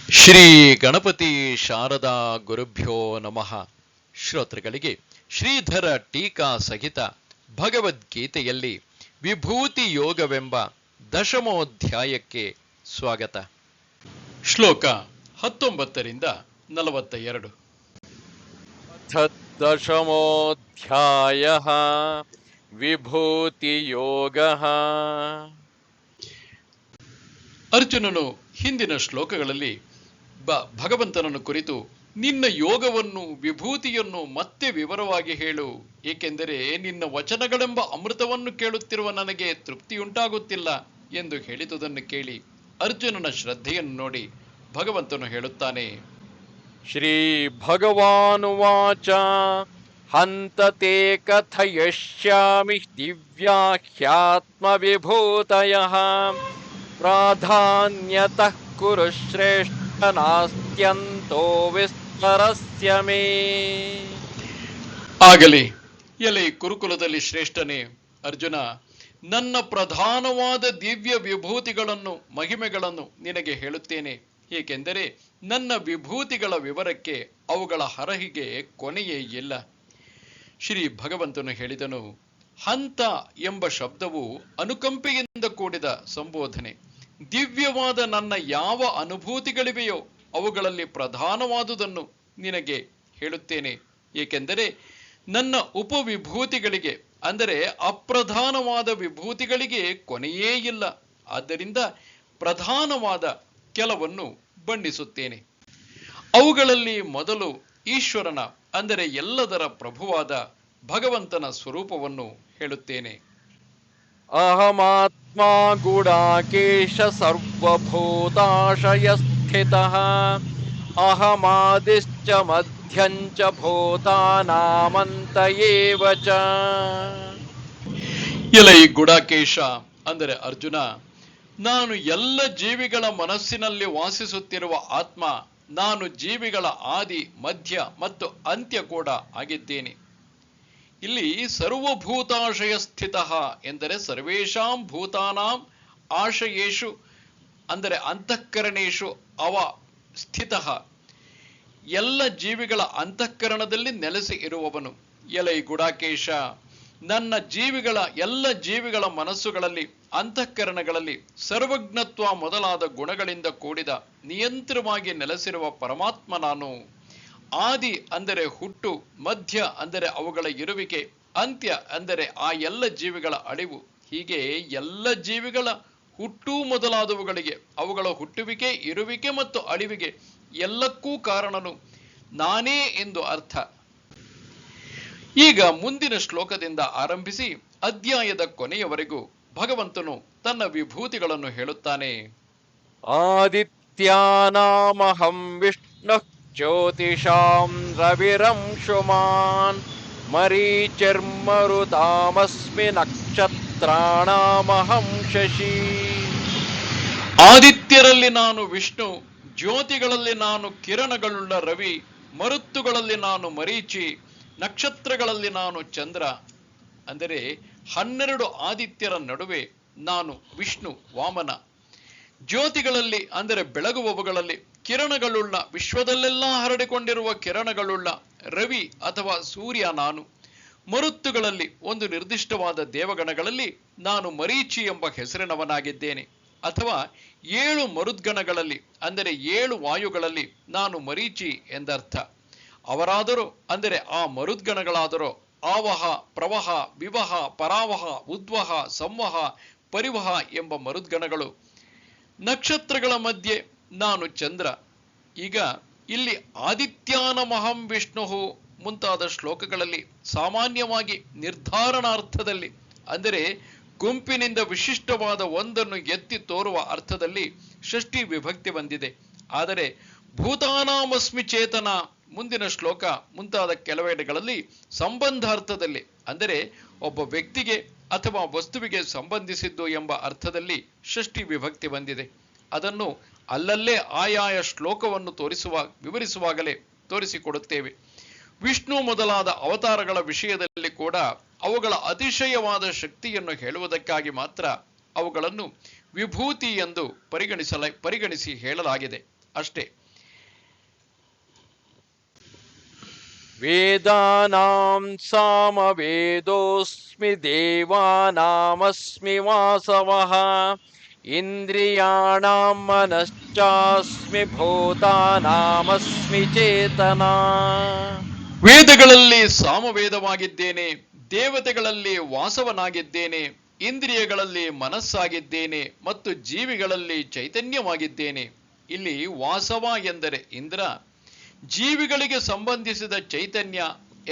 ಶ್ರೀ ಗಣಪತಿ ಶಾರದಾ ಗುರುಭ್ಯೋ ನಮಃ. ಶ್ರೋತೃಗಳಿಗೆ ಶ್ರೀಧರ ಟೀಕಾ ಸಹಿತ ಭಗವದ್ಗೀತೆಯಲ್ಲಿ ವಿಭೂತಿ ಯೋಗವೆಂಬ ದಶಮೋಧ್ಯಾಯಕ್ಕೆ ಸ್ವಾಗತ. ಶ್ಲೋಕ 19-42. ದಶಮೋಧ್ಯಾಯಃ ವಿಭೂತಿ ಯೋಗಃ. ಅರ್ಜುನನು ಹಿಂದಿನ ಶ್ಲೋಕಗಳಲ್ಲಿ ಭಗವಂತನನ್ನು ಕುರಿತು ನಿನ್ನ ಯೋಗವನ್ನು, ವಿಭೂತಿಯನ್ನು ಮತ್ತೆ ವಿವರವಾಗಿ ಹೇಳು, ಏಕೆಂದರೆ ನಿನ್ನ ವಚನಗಳೆಂಬ ಅಮೃತವನ್ನು ಕೇಳುತ್ತಿರುವ ನನಗೆ ತೃಪ್ತಿಯುಂಟಾಗುತ್ತಿಲ್ಲ ಎಂದು ಹೇಳಿದುದನ್ನು ಕೇಳಿ ಅರ್ಜುನನ ಶ್ರದ್ಧೆಯನ್ನು ನೋಡಿ ಭಗವಂತನು ಹೇಳುತ್ತಾನೆ, ಶ್ರೀ ಭಗವಾನುವಾಚ ಹಂತತೆ ಕಥಯಿಷ್ಯಾಮಿ ದಿವ್ಯಾಹ್ಯಾತ್ಮ ವಿಭೂತಯಃ ಪ್ರಾಧಾನ್ಯತಃ ಕುರು ಶ್ರೇಷ್ಠ ನಾಸ್ತ್ಯಂತೋ ವಿಸ್ತರಸ್ಯ ಮೇ. ಆಗಲಿ ಎಲೆ ಕುರುಕುಲದಲ್ಲಿ ಶ್ರೇಷ್ಠನೇ ಅರ್ಜುನ, ನನ್ನ ಪ್ರಧಾನವಾದ ದಿವ್ಯ ವಿಭೂತಿಗಳನ್ನು, ಮಹಿಮೆಗಳನ್ನು ನಿನಗೆ ಹೇಳುತ್ತೇನೆ, ಏಕೆಂದರೆ ನನ್ನ ವಿಭೂತಿಗಳ ವಿವರಕ್ಕೆ, ಅವುಗಳ ಹರಹಿಗೆ ಕೊನೆಯೇ ಇಲ್ಲ. ಶ್ರೀ ಭಗವಂತನು ಹೇಳಿದನು, ಹಂತ ಎಂಬ ಶಬ್ದವು ಅನುಕಂಪೆಯಿಂದ ಕೂಡಿದ ಸಂಬೋಧನೆ. ದಿವ್ಯವಾದ ನನ್ನ ಯಾವ ಅನುಭೂತಿಗಳಿವೆಯೋ ಅವುಗಳಲ್ಲಿ ಪ್ರಧಾನವಾದುದನ್ನು ನಿನಗೆ ಹೇಳುತ್ತೇನೆ, ಏಕೆಂದರೆ ನನ್ನ ಉಪವಿಭೂತಿಗಳಿಗೆ, ಅಂದರೆ ಅಪ್ರಧಾನವಾದ ವಿಭೂತಿಗಳಿಗೆ ಕೊನೆಯೇ ಇಲ್ಲ. ಆದ್ದರಿಂದ ಪ್ರಧಾನವಾದ ಕೆಲವನ್ನು ಬಣ್ಣಿಸುತ್ತೇನೆ. ಅವುಗಳಲ್ಲಿ ಮೊದಲು ಈಶ್ವರನ, ಅಂದರೆ ಎಲ್ಲದರ ಪ್ರಭುವಾದ ಭಗವಂತನ ಸ್ವರೂಪವನ್ನು ಹೇಳುತ್ತೇನೆ. ಅಹಮಾತ್ಮ ಗುಡಾಕೇಶ ಸರ್ವಭೂತಾಶಯ ಸ್ಥಿತಃ ಅಹಮಾದಿಶ್ಚ ಮಧ್ಯಂಚ ಭೂತಾನಾಮಂತ ಏವ ಚ. ಎಲೈ ಗುಡಾಕೇಶ, ಅಂದರೆ ಅರ್ಜುನ, ನಾನು ಎಲ್ಲ ಜೀವಿಗಳ ಮನಸ್ಸಿನಲ್ಲಿ ವಾಸಿಸುತ್ತಿರುವ ಆತ್ಮ. ನಾನು ಜೀವಿಗಳ ಆದಿ, ಮಧ್ಯ ಮತ್ತು ಅಂತ್ಯ ಕೂಡ ಆಗಿದ್ದೇನೆ. ಇಲ್ಲಿ ಸರ್ವಭೂತಾಶಯ ಸ್ಥಿತಃ ಎಂದರೆ ಸರ್ವೇಷಾಂ ಭೂತಾನಾಂ ಆಶಯೇಷು, ಅಂದರೆ ಅಂತಃಕರಣೇಶು ಅವ ಸ್ಥಿತಃ, ಎಲ್ಲ ಜೀವಿಗಳ ಅಂತಃಕರಣದಲ್ಲಿ ನೆಲೆಸಿ ಇರುವವನು. ಎಲೈ ಗುಡಾಕೇಶ, ನನ್ನ ಜೀವಿಗಳ, ಎಲ್ಲ ಜೀವಿಗಳ ಮನಸ್ಸುಗಳಲ್ಲಿ, ಅಂತಃಕರಣಗಳಲ್ಲಿ ಸರ್ವಜ್ಞತ್ವ ಮೊದಲಾದ ಗುಣಗಳಿಂದ ಕೂಡಿದ ನಿಯಂತ್ರವಾಗಿ ನೆಲೆಸಿರುವ ಪರಮಾತ್ಮ ನಾನು. ಆದಿ ಅಂದರೆ ಹುಟ್ಟು, ಮಧ್ಯ ಅಂದರೆ ಅವುಗಳ ಇರುವಿಕೆ, ಅಂತ್ಯ ಅಂದರೆ ಆ ಎಲ್ಲ ಜೀವಿಗಳ ಅಳಿವು. ಹೀಗೆ ಎಲ್ಲ ಜೀವಿಗಳ ಹುಟ್ಟು ಮೊದಲಾದವುಗಳಿಗೆ, ಅವುಗಳ ಹುಟ್ಟುವಿಕೆ, ಇರುವಿಕೆ ಮತ್ತು ಅಳಿವಿಗೆ ಎಲ್ಲಕ್ಕೂ ಕಾರಣನು ನಾನೇ ಎಂದು ಅರ್ಥ. ಈಗ ಮುಂದಿನ ಶ್ಲೋಕದಿಂದ ಆರಂಭಿಸಿ ಅಧ್ಯಾಯದ ಕೊನೆಯವರೆಗೂ ಭಗವಂತನು ತನ್ನ ವಿಭೂತಿಗಳನ್ನು ಹೇಳುತ್ತಾನೆ. ಆದಿತ್ಯಾನಾಮಹಂ ವಿಷ್ಣು ಜ್ಯೋತಿಷಾಂ ರವಿರಂಶುಮಾನ್ ಮರೀಚಿರ್ಮರುತಾಮಸ್ಮಿ ನಕ್ಷತ್ರಾಣಾಮಹಂ ಶಶಿ. ಆದಿತ್ಯರಲ್ಲಿ ನಾನು ವಿಷ್ಣು, ಜ್ಯೋತಿಗಳಲ್ಲಿ ನಾನು ಕಿರಣಗಳುಳ್ಳ ರವಿ, ಮರುತ್ತುಗಳಲ್ಲಿ ನಾನು ಮರೀಚಿ, ನಕ್ಷತ್ರಗಳಲ್ಲಿ ನಾನು ಚಂದ್ರ. ಅಂದರೆ 12 ಆದಿತ್ಯರ ನಡುವೆ ನಾನು ವಿಷ್ಣು ವಾಮನ. ಜ್ಯೋತಿಗಳಲ್ಲಿ ಅಂದರೆ ಬೆಳಗುವವುಗಳಲ್ಲಿ, ಕಿರಣಗಳುಳ್ಳ, ವಿಶ್ವದಲ್ಲೆಲ್ಲ ಹರಡಿಕೊಂಡಿರುವ ಕಿರಣಗಳುಳ್ಳ ರವಿ ಅಥವಾ ಸೂರ್ಯ ನಾನು. ಮರುತ್ತುಗಳಲ್ಲಿ, ಒಂದು ನಿರ್ದಿಷ್ಟವಾದ ದೇವಗಣಗಳಲ್ಲಿ ನಾನು ಮರೀಚಿ ಎಂಬ ಹೆಸರಿನವನಾಗಿದ್ದೇನೆ. ಅಥವಾ 7 ಮರುದ್ಗಣಗಳಲ್ಲಿ, ಅಂದರೆ 7 ವಾಯುಗಳಲ್ಲಿ ನಾನು ಮರೀಚಿ ಎಂದರ್ಥ. ಅವರಾದರೂ, ಅಂದರೆ ಆ ಮರುದ್ಗಣಗಳಾದರೋ ಆವಹ, ಪ್ರವಹ, ವಿವಹ, ಪರಾವಹ, ಉದ್ವಹ, ಸಂವಹ, ಪರಿವಹ ಎಂಬ ಮರುದ್ಗಣಗಳು. ನಕ್ಷತ್ರಗಳ ಮಧ್ಯೆ ನಾನು ಚಂದ್ರ. ಈಗ ಇಲ್ಲಿ ಆದಿತ್ಯಾನಮಹಂ ವಿಷ್ಣು ಮುಂತಾದ ಶ್ಲೋಕಗಳಲ್ಲಿ ಸಾಮಾನ್ಯವಾಗಿ ನಿರ್ಧಾರಣಾರ್ಥದಲ್ಲಿ, ಅಂದರೆ ಗುಂಪಿನಿಂದ ವಿಶಿಷ್ಟವಾದ ಒಂದನ್ನು ಎತ್ತಿ ತೋರುವ ಅರ್ಥದಲ್ಲಿ ಷಷ್ಠಿ ವಿಭಕ್ತಿ ಬಂದಿದೆ. ಆದರೆ ಭೂತಾನಾಮಸ್ಮಿ ಚೇತನ ಮುಂದಿನ ಶ್ಲೋಕ ಮುಂತಾದ ಕೆಲವೆಡೆಗಳಲ್ಲಿ ಸಂಬಂಧಾರ್ಥದಲ್ಲಿ, ಅಂದರೆ ಒಬ್ಬ ವ್ಯಕ್ತಿಗೆ ಅಥವಾ ವಸ್ತುವಿಗೆ ಸಂಬಂಧಿಸಿದ್ದು ಎಂಬ ಅರ್ಥದಲ್ಲಿ ಷಷ್ಠಿ ವಿಭಕ್ತಿ ಬಂದಿದೆ. ಅದನ್ನು ಅಲ್ಲಲ್ಲೇ ಆಯಾಯ ಶ್ಲೋಕವನ್ನು ವಿವರಿಸುವಾಗಲೇ ತೋರಿಸಿಕೊಡುತ್ತೇವೆ. ವಿಷ್ಣು ಮೊದಲಾದ ಅವತಾರಗಳ ವಿಷಯದಲ್ಲಿ ಕೂಡ ಅವುಗಳ ಅತಿಶಯವಾದ ಶಕ್ತಿಯನ್ನು ಹೇಳುವುದಕ್ಕಾಗಿ ಮಾತ್ರ ಅವುಗಳನ್ನು ವಿಭೂತಿ ಎಂದು ಪರಿಗಣಿಸಿ ಹೇಳಲಾಗಿದೆ. ಅಷ್ಟೇ. ವೇದಾನಾಂ ಸಾಮವೇದೋಸ್ಮಿ ದೇವಾನಾಮಸ್ಮಿ ವಾಸವಃ ಇಂದ್ರಿಯಾಣಾಂ ಮನಶ್ಚಾಸ್ಮಿ ಭೂತಾನಾಮಸ್ಮಿ ಚೇತನಾ. ವೇದಗಳಲ್ಲಿ ಸಾಮವೇದವಾಗಿದ್ದೇನೆ, ದೇವತೆಗಳಲ್ಲಿ ವಾಸವನಾಗಿದ್ದೇನೆ, ಇಂದ್ರಿಯಗಳಲ್ಲಿ ಮನಸ್ಸಾಗಿದ್ದೇನೆ ಮತ್ತು ಜೀವಿಗಳಲ್ಲಿ ಚೈತನ್ಯವಾಗಿದ್ದೇನೆ. ಇಲ್ಲಿ ವಾಸವ ಎಂದರೆ ಇಂದ್ರ, ಜೀವಿಗಳಿಗೆ ಸಂಬಂಧಿಸಿದ ಚೈತನ್ಯ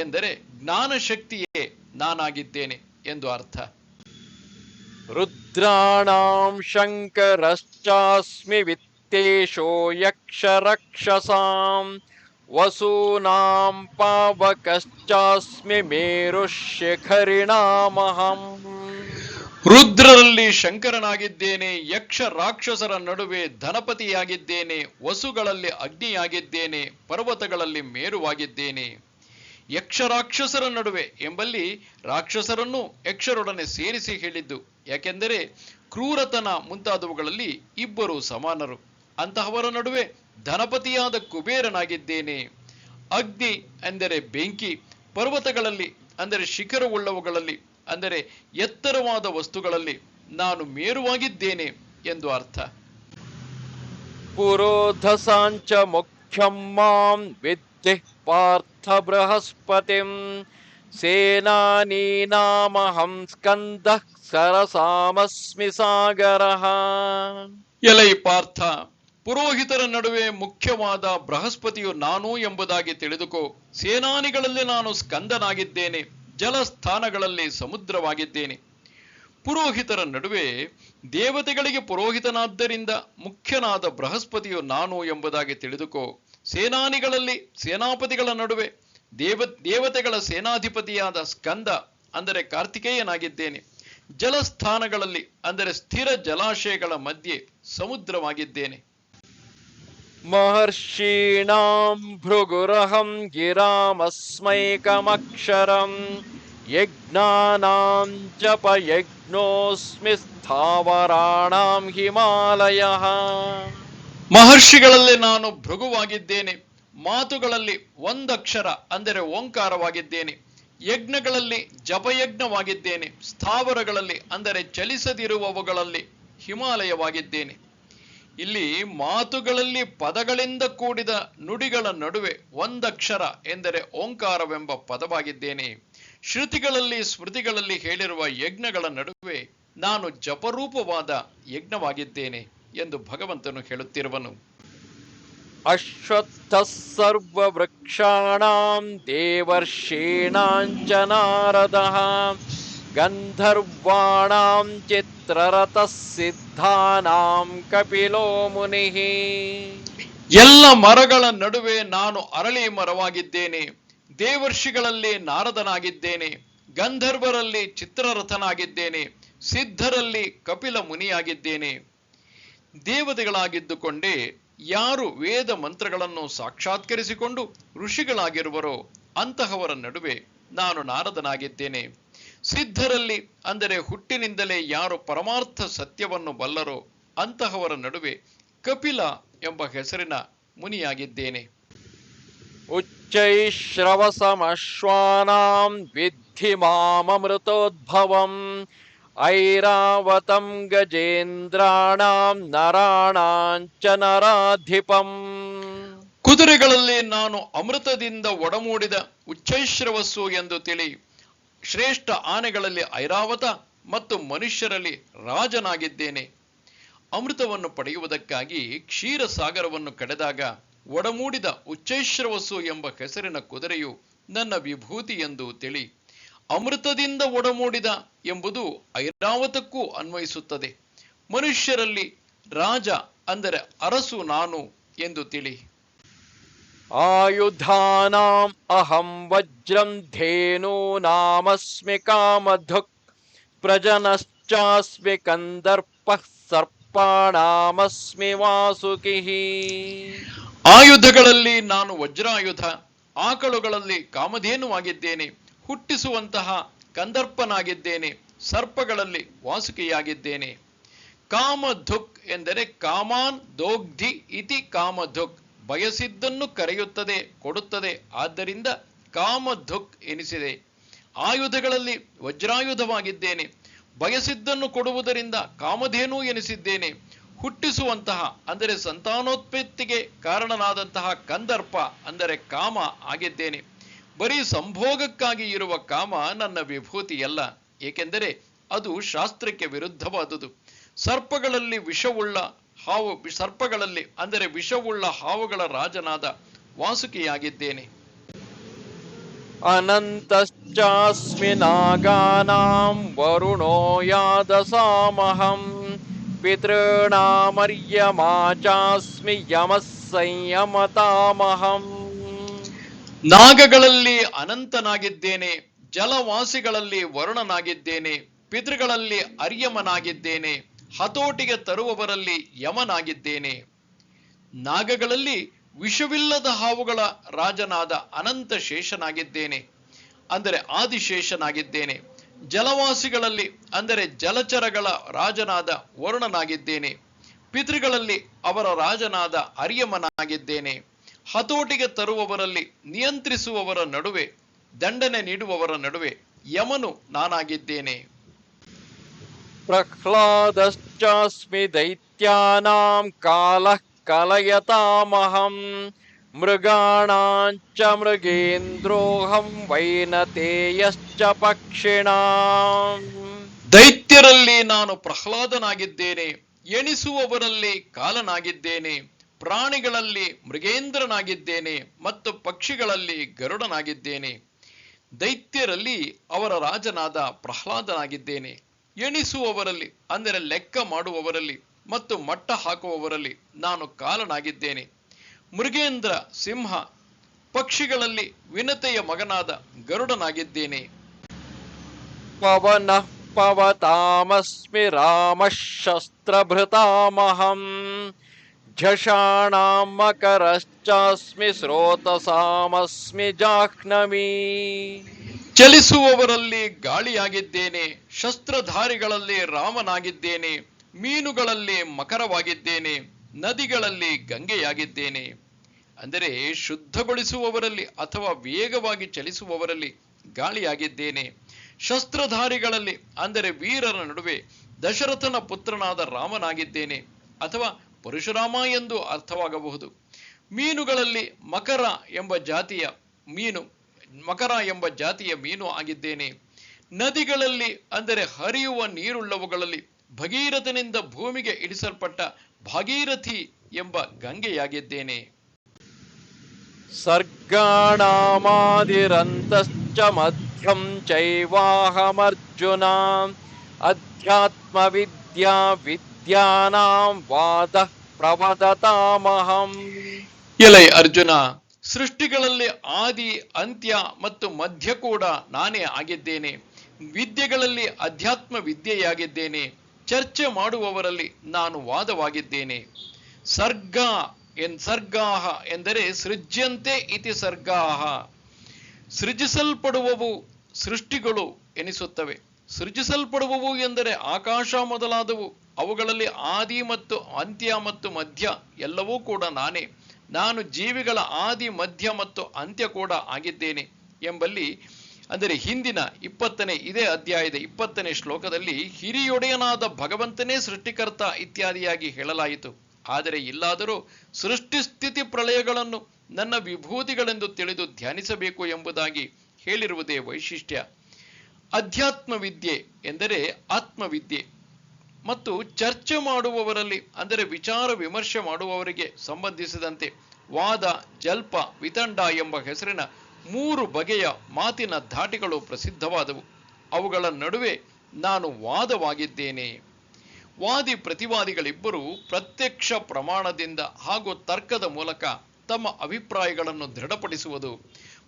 ಎಂದರೆ ಜ್ಞಾನಶಕ್ತಿಯೇ ನಾನಾಗಿದ್ದೇನೆ ಎಂದು ಅರ್ಥ. ರುದ್ರಾಣಾಂ ಶಂಕರಶ್ಚಾಸ್ಮಿ ವಿತ್ತೇಶೋ ಯಕ್ಷ ರಕ್ಷಸಾಂ ವಸೂನಾಂ ಪಾವಕಶ್ಚಾಸ್ಮಿ ಮೇರುಶಿಖರಿಣಾಮಹಂ. ರುದ್ರರಲ್ಲಿ ಶಂಕರನಾಗಿದ್ದೇನೆ, ಯಕ್ಷ ರಾಕ್ಷಸರ ನಡುವೆ ಧನಪತಿಯಾಗಿದ್ದೇನೆ, ವಸುಗಳಲ್ಲಿ ಅಗ್ನಿಯಾಗಿದ್ದೇನೆ, ಪರ್ವತಗಳಲ್ಲಿ ಮೇರುವಾಗಿದ್ದೇನೆ. ಯಕ್ಷ ರಾಕ್ಷಸರ ನಡುವೆ ಎಂಬಲ್ಲಿ ರಾಕ್ಷಸರನ್ನು ಯಕ್ಷರೊಡನೆ ಸೇರಿಸಿ ಹೇಳಿದ್ದು, ಯಾಕೆಂದರೆ ಕ್ರೂರತನ ಮುಂತಾದವುಗಳಲ್ಲಿ ಇಬ್ಬರು ಸಮಾನರು. ಅಂತಹವರ ನಡುವೆ ಧನಪತಿಯಾದ ಕುಬೇರನಾಗಿದ್ದೇನೆ. ಅಗ್ನಿ ಎಂದರೆ ಬೆಂಕಿ, ಪರ್ವತಗಳಲ್ಲಿ ಅಂದರೆ ಶಿಖರವುಳ್ಳವುಗಳಲ್ಲಿ ಅಂದರೆ ಎತ್ತರವಾದ ವಸ್ತುಗಳಲ್ಲಿ ನಾನು ಮೇರುವಾಗಿದ್ದೇನೆ ಎಂದು ಅರ್ಥ. ಪುರೋಧಸಾಂಚ ಮುಖ್ಯಂ ಮಾಂ ವಿದ್ಧಿ ಪಾರ್ಥ ಬೃಹಸ್ಪತಿಂ ಸೇನಾನೀನಾಮಹಂ ಸ್ಕಂದಃ ಸರಸಾಮಸ್ಮಿ ಸಾಗರಃ. ಎಲೈ ಪಾರ್ಥ, ಪುರೋಹಿತರ ನಡುವೆ ಮುಖ್ಯವಾದ ಬೃಹಸ್ಪತಿಯು ನಾನು ಎಂಬುದಾಗಿ ತಿಳಿದುಕೋ. ಸೇನಾನಿಗಳಲ್ಲಿ ನಾನು ಸ್ಕಂದನಾಗಿದ್ದೇನೆ, ಜಲಸ್ಥಾನಗಳಲ್ಲಿ ಸಮುದ್ರವಾಗಿದ್ದೇನೆ. ಪುರೋಹಿತರ ನಡುವೆ ದೇವತೆಗಳಿಗೆ ಪುರೋಹಿತನಾದ್ದರಿಂದ ಮುಖ್ಯನಾದ ಬೃಹಸ್ಪತಿಯು ನಾನು ಎಂಬುದಾಗಿ ತಿಳಿದುಕೋ. ಸೇನಾನಿಗಳಲ್ಲಿ ಸೇನಾಪತಿಗಳ ನಡುವೆ ದೇವತೆಗಳ ಸೇನಾಧಿಪತಿಯಾದ ಸ್ಕಂದ ಅಂದರೆ ಕಾರ್ತಿಕೇಯನಾಗಿದ್ದೇನೆ. ಜಲಸ್ಥಾನಗಳಲ್ಲಿ ಅಂದರೆ ಸ್ಥಿರ ಜಲಾಶಯಗಳ ಮಧ್ಯೆ ಸಮುದ್ರವಾಗಿದ್ದೇನೆ. ಮಹರ್ಷೀಣಾಂ ಭೃಗುರಹಂ ಗಿರಾಮಸ್ಮೈಕಮಕ್ಷರಂ ಯಜ್ಞಾನಾಂ ಜಪಯಜ್ಞೋಸ್ಮಿ ಸ್ಥಾವರಾಣಾಂ ಹಿಮಾಲಯಃ. ಮಹರ್ಷಿಗಳಲ್ಲಿ ನಾನು ಭೃಗುವಾಗಿದ್ದೇನೆ, ಮಾತುಗಳಲ್ಲಿ ಒಂದಕ್ಷರ ಅಂದರೆ ಓಂಕಾರವಾಗಿದ್ದೇನೆ, ಯಜ್ಞಗಳಲ್ಲಿ ಜಪಯಜ್ಞವಾಗಿದ್ದೇನೆ, ಸ್ಥಾವರಗಳಲ್ಲಿ ಅಂದರೆ ಚಲಿಸದಿರುವವುಗಳಲ್ಲಿ ಹಿಮಾಲಯವಾಗಿದ್ದೇನೆ. ಇಲ್ಲಿ ಮಾತುಗಳಲ್ಲಿ ಪದಗಳಿಂದ ಕೂಡಿದ ನುಡಿಗಳ ನಡುವೆ ಒಂದಕ್ಷರ ಎಂದರೆ ಓಂಕಾರವೆಂಬ ಪದವಾಗಿದ್ದೇನೆ. ಶ್ರುತಿಗಳಲ್ಲಿ ಸ್ಮೃತಿಗಳಲ್ಲಿ ಹೇಳಿರುವ ಯಜ್ಞಗಳ ನಡುವೆ ನಾನು ಜಪರೂಪವಾದ ಯಜ್ಞವಾಗಿದ್ದೇನೆ ಎಂದು ಭಗವಂತನು ಹೇಳುತ್ತಿರುವನು. ಅಶ್ವತ್ಥ ಸರ್ವವೃಕ್ಷಾಣಾಂ ದೇವರ್ಷೀಣಾಂ ಚ ನಾರದಃ ಗಂಧರ್ವಾಣಾಂ ಚಿತ್ರರಥಃ ಸಿದ್ಧಾನಾಂ ಕಪಿಲೋ ಮುನಿಃ. ಎಲ್ಲ ಮರಗಳ ನಡುವೆ ನಾನು ಅರಳಿ ಮರವಾಗಿದ್ದೇನೆ, ದೇವರ್ಷಿಗಳಲ್ಲಿ ನಾರದನಾಗಿದ್ದೇನೆ, ಗಂಧರ್ವರಲ್ಲಿ ಚಿತ್ರರಥನಾಗಿದ್ದೇನೆ, ಸಿದ್ಧರಲ್ಲಿ ಕಪಿಲ ಮುನಿಯಾಗಿದ್ದೇನೆ. ದೇವತೆಗಳಾಗಿದ್ದುಕೊಂಡೇ ಯಾರು ವೇದ ಮಂತ್ರಗಳನ್ನು ಸಾಕ್ಷಾತ್ಕರಿಸಿಕೊಂಡು ಋಷಿಗಳಾಗಿರುವರೋ ಅಂತಹವರ ನಡುವೆ ನಾನು ನಾರದನಾಗಿದ್ದೇನೆ. ಸಿದ್ಧರಲ್ಲಿ ಅಂದರೆ ಹುಟ್ಟಿನಿಂದಲೇ ಯಾರು ಪರಮಾರ್ಥ ಸತ್ಯವನ್ನು ಬಲ್ಲರೋ ಅಂತಹವರ ನಡುವೆ ಕಪಿಲ ಎಂಬ ಹೆಸರಿನ ಮುನಿಯಾಗಿದ್ದೇನೆ. ಉಚ್ಚೈಶ್ರವಸಮಶ್ವಾನಾಂ ವಿದ್ಧಿ ಮಾಮೃತೋದ್ಭವಂ ಐರಾವತಂ ಗಜೇಂದ್ರಾಣಾಂ ನರಾಣಾಂ ಚ ನರಾಧಿಪಂ. ಕುದುರೆಗಳಲ್ಲಿ ನಾನು ಅಮೃತದಿಂದ ಒಡಮೂಡಿದ ಉಚ್ಚೈಶ್ರವಸ್ಸು ಎಂದು ತಿಳಿ. ಶ್ರೇಷ್ಠ ಆನೆಗಳಲ್ಲಿ ಐರಾವತ ಮತ್ತು ಮನುಷ್ಯರಲ್ಲಿ ರಾಜನಾಗಿದ್ದೇನೆ. ಅಮೃತವನ್ನು ಪಡೆಯುವುದಕ್ಕಾಗಿ ಕ್ಷೀರಸಾಗರವನ್ನು ಕಡೆದಾಗ ಒಡಮೂಡಿದ ಉಚ್ಚೈಶ್ರವಸ್ಸು ಎಂಬ ಹೆಸರಿನ ಕುದುರೆಯು ನನ್ನ ವಿಭೂತಿ ಎಂದು ತಿಳಿ. ಅಮೃತದಿಂದ ಒಡಮೂಡಿದ ಎಂಬುದು ಐರಾವತಕ್ಕೂ ಅನ್ವಯಿಸುತ್ತದೆ. ಮನುಷ್ಯರಲ್ಲಿ ರಾಜ ಅಂದರೆ ಅರಸು ನಾನು ಎಂದು ತಿಳಿ. ಆಯುಧಾನಾಂ ಅಹಂ ವಜ್ರಂ ಧೇನೂನಾಮಸ್ಮಿ ಕಾಮಧುಕ್ ಪ್ರಜನಶ್ಚಾಸ್ಮಿ ಕಂದರ್ಪಃ ಸರ್ಪಾಣಾಮಸ್ಮಿ ವಾಸುಕಿಃ. ಆಯುಧಗಳಲ್ಲಿ ನಾನು ವಜ್ರಾಯುಧ, ಆಕಳುಗಳಲ್ಲಿ ಕಾಮಧೇನುವಾಗಿದ್ದೇನೆ, ಹುಟ್ಟಿಸುವಂತಹ ಕಂದರ್ಪನಾಗಿದ್ದೇನೆ, ಸರ್ಪಗಳಲ್ಲಿ ವಾಸುಕಿಯಾಗಿದ್ದೇನೆ. ಕಾಮಧುಕ್ ಎಂದರೆ ಕಾಮಾನ್ ದೋಗ್ಧಿ ಇತಿ ಕಾಮಧುಕ್, ಬಯಸಿದ್ದನ್ನು ಕರೆಯುತ್ತದೆ, ಕೊಡುತ್ತದೆ. ಆದ್ದರಿಂದ ಕಾಮಧುಕ್ ಎನಿಸಿದೆ. ಆಯುಧಗಳಲ್ಲಿ ವಜ್ರಾಯುಧವಾಗಿದ್ದೇನೆ. ಬಯಸಿದ್ದನ್ನು ಕೊಡುವುದರಿಂದ ಕಾಮಧೇನು ಎನಿಸಿದ್ದೇನೆ. ಹುಟ್ಟಿಸುವಂತಹ ಅಂದರೆ ಸಂತಾನೋತ್ಪತ್ತಿಗೆ ಕಾರಣನಾದಂತಹ ಕಂದರ್ಪ ಅಂದರೆ ಕಾಮ ಆಗಿದ್ದೇನೆ. ಬರೀ ಸಂಭೋಗಕ್ಕಾಗಿ ಇರುವ ಕಾಮ ನನ್ನ ವಿಭೂತಿಯಲ್ಲ, ಏಕೆಂದರೆ ಅದು ಶಾಸ್ತ್ರಕ್ಕೆ ವಿರುದ್ಧವಾದುದು. ಸರ್ಪಗಳಲ್ಲಿ ವಿಷವುಳ್ಳ ಹಾವುಗಳ ರಾಜನಾದ ವಾಸುಕಿಯಾಗಿದ್ದೇನೆ. ಅನಂತಶ್ಚಾಸ್ಮಿ ನಾಗಾನಾಂ ವರುಣೋ ಯಾದಸಾಮಹಂ ಪಿತॄಣಾಮರ್ಯಮಾ ಚಾಸ್ಮಿ ಯಮಃ ಸಂಯಮತಾಮಹಂ. ನಾಗಗಳಲ್ಲಿ ಅನಂತನಾಗಿದ್ದೇನೆ, ಜಲವಾಸಿಗಳಲ್ಲಿ ವರುಣನಾಗಿದ್ದೇನೆ, ಪಿತೃಗಳಲ್ಲಿ ಅರ್ಯಮನಾಗಿದ್ದೇನೆ, ಹತೋಟಿಗೆ ತರುವವರಲ್ಲಿ ಯಮನಾಗಿದ್ದೇನೆ. ನಾಗಗಳಲ್ಲಿ ವಿಷವಿಲ್ಲದ ಹಾವುಗಳ ರಾಜನಾದ ಅನಂತ ಶೇಷನಾಗಿದ್ದೇನೆ, ಅಂದರೆ ಆದಿಶೇಷನಾಗಿದ್ದೇನೆ. ಜಲವಾಸಿಗಳಲ್ಲಿ ಅಂದರೆ ಜಲಚರಗಳ ರಾಜನಾದ ವರುಣನಾಗಿದ್ದೇನೆ. ಪಿತೃಗಳಲ್ಲಿ ಅವರ ರಾಜನಾದ ಅರ್ಯಮನಾಗಿದ್ದೇನೆ. ಹತೋಟಿಗೆ ತರುವವರಲ್ಲಿ ನಿಯಂತ್ರಿಸುವವರ ನಡುವೆ, ದಂಡನೆ ನೀಡುವವರ ನಡುವೆ ಯಮನು ನಾನಾಗಿದ್ದೇನೆ. ಪ್ರಹ್ಲಾದಶ್ಚಾಸ್ಮಿ ದೈತ್ಯಾನಾಂ ಕಾಲಃ ಕಲಯತಾಮಹಂ ಮೃಗಾಣಾಂಚ ಮೃಗೇಂದ್ರೋಹಂ ವೈನತೇಯಶ್ಚ ಪಕ್ಷಿಣಾಂ. ದೈತ್ಯರಲ್ಲಿ ನಾನು ಪ್ರಹ್ಲಾದನಾಗಿದ್ದೇನೆ, ಎಣಿಸುವವರಲ್ಲಿ ಕಾಲನಾಗಿದ್ದೇನೆ, ಪ್ರಾಣಿಗಳಲ್ಲಿ ಮೃಗೇಂದ್ರನಾಗಿದ್ದೇನೆ ಮತ್ತು ಪಕ್ಷಿಗಳಲ್ಲಿ ಗರುಡನಾಗಿದ್ದೇನೆ. ದೈತ್ಯರಲ್ಲಿ ಅವರ ರಾಜನಾದ ಪ್ರಹ್ಲಾದನಾಗಿದ್ದೇನೆ. ಎಣಿಸುವವರಲ್ಲಿ ಅಂದರೆ ಲೆಕ್ಕ ಮಾಡುವವರಲ್ಲಿ ಮತ್ತು ಮಟ್ಟ ಹಾಕುವವರಲ್ಲಿ ನಾನು ಕಾಲನಾಗಿದ್ದೇನೆ. ಮೃಗೇಂದ್ರ ಸಿಂಹ, ಪಕ್ಷಿಗಳಲ್ಲಿ ವಿನತೆಯ ಮಗನಾದ ಗರುಡನಾಗಿದ್ದೇನೆ. ಪವನಃ ಪವತಾಮಸ್ಮಿ ರಾಮಃ ಶಸ್ತ್ರಭೃತಾಮಹಂ ಝಷಾಣಾಂ ಮಕರಶ್ಚಾಸ್ಮಿ ಸ್ರೋತಸಾಮಸ್ಮಿ ಜಾಹ್ನವೀ. ಚಲಿಸುವವರಲ್ಲಿ ಗಾಳಿಯಾಗಿದ್ದೇನೆ, ಶಸ್ತ್ರಧಾರಿಗಳಲ್ಲಿ ರಾಮನಾಗಿದ್ದೇನೆ, ಮೀನುಗಳಲ್ಲಿ ಮಕರವಾಗಿದ್ದೇನೆ, ನದಿಗಳಲ್ಲಿ ಗಂಗೆಯಾಗಿದ್ದೇನೆ. ಅಂದರೆ ಶುದ್ಧಗೊಳಿಸುವವರಲ್ಲಿ ಅಥವಾ ವೇಗವಾಗಿ ಚಲಿಸುವವರಲ್ಲಿ ಗಾಳಿಯಾಗಿದ್ದೇನೆ. ಶಸ್ತ್ರಧಾರಿಗಳಲ್ಲಿ ಅಂದರೆ ವೀರರ ನಡುವೆ ದಶರಥನ ಪುತ್ರನಾದ ರಾಮನಾಗಿದ್ದೇನೆ ಅಥವಾ ಪರಶುರಾಮ ಎಂದು ಅರ್ಥವಾಗಬಹುದು. ಮೀನುಗಳಲ್ಲಿ ಮಕರ ಎಂಬ ಜಾತಿಯ ಮೀನು ಆಗಿದ್ದೇನೆ. ನದಿಗಳಲ್ಲಿ ಅಂದರೆ ಹರಿಯುವ ನೀರುಳ್ಳವುಗಳಲ್ಲಿ ಭಗೀರಥನಿಂದ ಭೂಮಿಗೆ ಇಳಿಸಲ್ಪಟ್ಟ ಭಾಗೀರಥಿ ಎಂಬ ಗಂಗೆಯಾಗಿದ್ದೇನೆ. ಸರ್ಗಾಣಾಮಾದಿರಂತಶ್ಚ ಮಧ್ಯಂ ಚೈವಾಹಮರ್ಜುನ ಅಧ್ಯಾತ್ಮ ವಿದ್ಯಾನಾಂ ವಾದ ಪ್ರವದತಾಮಹಂ. ಎಲೈ ಅರ್ಜುನ, ಸೃಷ್ಟಿಗಳಲ್ಲಿ ಆದಿ, ಅಂತ್ಯ ಮತ್ತು ಮಧ್ಯ ಕೂಡ ನಾನೇ ಆಗಿದ್ದೇನೆ. ವಿದ್ಯೆಗಳಲ್ಲಿ ಅಧ್ಯಾತ್ಮ ವಿದ್ಯೆಯಾಗಿದ್ದೇನೆ. ಚರ್ಚೆ ಮಾಡುವವರಲ್ಲಿ ನಾನು ವಾದವಾಗಿದ್ದೇನೆ. ಸರ್ಗಾಹ ಎಂದರೆ ಸೃಜ್ಯಂತೆ ಇತಿ ಸರ್ಗಾಹ, ಸೃಜಿಸಲ್ಪಡುವವು ಸೃಷ್ಟಿಗಳು ಎನಿಸುತ್ತವೆ. ಸೃಜಿಸಲ್ಪಡುವವು ಎಂದರೆ ಆಕಾಶ ಮೊದಲಾದವು, ಅವುಗಳಲ್ಲಿ ಆದಿ ಮತ್ತು ಅಂತ್ಯ ಮತ್ತು ಮಧ್ಯ ಎಲ್ಲವೂ ಕೂಡ ನಾನೇ. ನಾನು ಜೀವಿಗಳ ಆದಿ, ಮಧ್ಯ ಮತ್ತು ಅಂತ್ಯ ಕೂಡ ಆಗಿದ್ದೇನೆ ಎಂಬಲ್ಲಿ ಅಂದರೆ ಹಿಂದಿನ ಇದೇ ಅಧ್ಯಾಯದ 20ನೇ ಶ್ಲೋಕದಲ್ಲಿ ಹಿರಿಯೊಡೆಯನಾದ ಭಗವಂತನೇ ಸೃಷ್ಟಿಕರ್ತ ಇತ್ಯಾದಿಯಾಗಿ ಹೇಳಲಾಯಿತು. ಆದರೆ ಇಲ್ಲಾದರೂ ಸೃಷ್ಟಿ ಸ್ಥಿತಿ ಪ್ರಳಯಗಳನ್ನು ನನ್ನ ವಿಭೂತಿಗಳೆಂದು ತಿಳಿದು ಧ್ಯಾನಿಸಬೇಕು ಎಂಬುದಾಗಿ ಹೇಳಿರುವುದೇ ವೈಶಿಷ್ಟ್ಯ. ಅಧ್ಯಾತ್ಮ ವಿದ್ಯೆ ಎಂದರೆ ಆತ್ಮವಿದ್ಯೆ. ಮತ್ತು ಚರ್ಚೆ ಮಾಡುವವರಲ್ಲಿ ಅಂದರೆ ವಿಚಾರ ವಿಮರ್ಶೆ ಮಾಡುವವರಿಗೆ ಸಂಬಂಧಿಸಿದಂತೆ ವಾದ, ಜಲ್ಪ, ವಿತಂಡ ಎಂಬ ಹೆಸರಿನ 3 ಬಗೆಯ ಮಾತಿನ ಧಾಟಿಗಳು ಪ್ರಸಿದ್ಧವಾದವು. ಅವುಗಳ ನಡುವೆ ನಾನು ವಾದವಾಗಿದ್ದೇನೆ. ವಾದಿ ಪ್ರತಿವಾದಿಗಳಿಬ್ಬರು ಪ್ರತ್ಯಕ್ಷ ಪ್ರಮಾಣದಿಂದ ಹಾಗೂ ತರ್ಕದ ಮೂಲಕ ತಮ್ಮ ಅಭಿಪ್ರಾಯಗಳನ್ನು ದೃಢಪಡಿಸುವುದು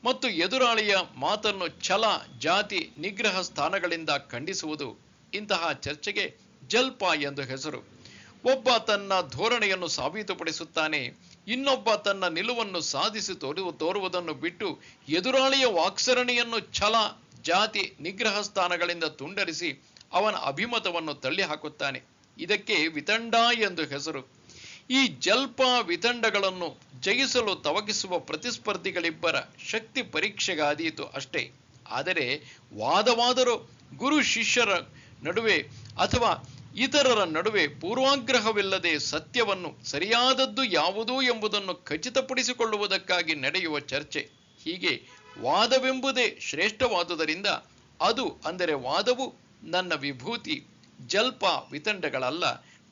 ಮತ್ತು ಎದುರಾಳಿಯ ಮಾತನ್ನು ಛಲ, ಜಾತಿ, ನಿಗ್ರಹ ಸ್ಥಾನಗಳಿಂದ ಖಂಡಿಸುವುದು. ಇಂತಹ ಚರ್ಚೆಗೆ ಜಲ್ಪ ಎಂದು ಹೆಸರು. ಒಬ್ಬ ತನ್ನ ಧೋರಣೆಯನ್ನು ಸಾಬೀತುಪಡಿಸುತ್ತಾನೆ, ಇನ್ನೊಬ್ಬ ತನ್ನ ನಿಲುವನ್ನು ಸಾಧಿಸಿ ತೋರುವುದನ್ನು ಬಿಟ್ಟು ಎದುರಾಳಿಯ ವಾಕ್ಸರಣಿಯನ್ನು ಛಲ, ಜಾತಿ, ನಿಗ್ರಹ ಸ್ಥಾನಗಳಿಂದ ತುಂಡರಿಸಿ ಅವನ ಅಭಿಮತವನ್ನು ತಳ್ಳಿ ಹಾಕುತ್ತಾನೆ. ಇದಕ್ಕೆ ವಿತಂಡ ಎಂದು ಹೆಸರು. ಈ ಜಲ್ಪ ವಿತಂಡಗಳನ್ನು ಜಯಿಸಲು ತವಕಿಸುವ ಪ್ರತಿಸ್ಪರ್ಧಿಗಳಿಬ್ಬರ ಶಕ್ತಿ ಪರೀಕ್ಷೆಗಾದೀತು ಅಷ್ಟೇ. ಆದರೆ ವಾದವಾದರೂ ಗುರು ಶಿಷ್ಯರ ನಡುವೆ ಅಥವಾ ಇತರರ ನಡುವೆ ಪೂರ್ವಾಗ್ರಹವಿಲ್ಲದೆ ಸತ್ಯವನ್ನು ಸರಿಯಾದದ್ದು ಯಾವುದು ಎಂಬುದನ್ನು ಖಚಿತಪಡಿಸಿಕೊಳ್ಳುವುದಕ್ಕಾಗಿ ನಡೆಯುವ ಚರ್ಚೆ. ಹೀಗೆ ವಾದವೆಂಬುದೇ ಶ್ರೇಷ್ಠವಾದುದರಿಂದ ಅದು ಅಂದರೆ ವಾದವು ನನ್ನ ವಿಭೂತಿ, ಜಲ್ಪ ವಿತಂಡಗಳಲ್ಲ,